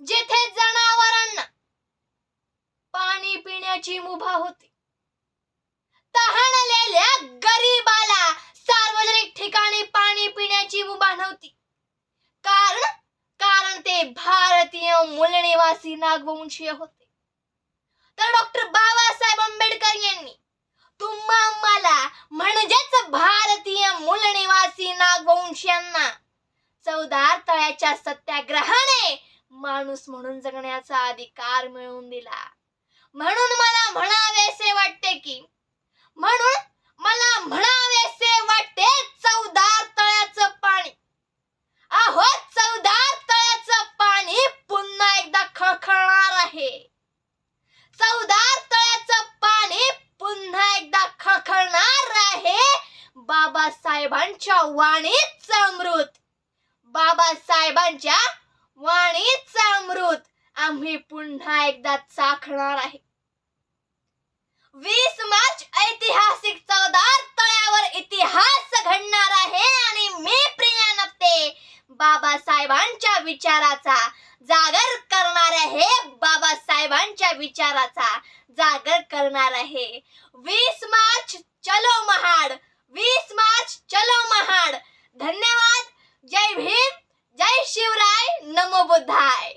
जेथे जनावरांना पाणी पिण्याची मुभा होती, तहानलेल्या गरीबाला सार्वजनिक ठिकाणी पाणी पिण्याची मुभा नव्हती. कारण ते भारतीय मूलनिवासी नागवंशीय होते. तर डॉक्टर बाबासाहेब आंबेडकर यांनी तुम्हा मला म्हणजेच भारतीय मूलनिवासी नागवंशीयांना चवदार तळ्याच्या सत्याग्रहाने माणूस म्हणून जगण्याचा अधिकार मिळवून दिला. म्हणून मला म्हणावेसे वाटते चवदार तळ्याचं पाणी, अहो चवदार तळ्याचं पाणी पुन्हा एकदा खळखळणार आहे. चवदार तळ्याचं पाणी पुन्हा एकदा खळखळणार आहे. बाबासाहेबांच्या वाणीचं अमृत, बाबासाहेबांच्या वाणीचं अमृत आम्ही पुन्हा एकदा चाखणार आहे. 20 मार्च ऐतिहासिक चवदार तळ्यावर इतिहास घडणार आहे आणि मी प्रिया नप्ते बाबासाहेबांच्या विचाराचा जागर करणार आहे. बाबासाहेबांच्या विचाराचा जागर करणार आहे. 20 मार्च चलो महाड, 20 मार्च चलो महाड. धन्यवाद. जय भीम, जय शिवराय, नमो बुद्धाय.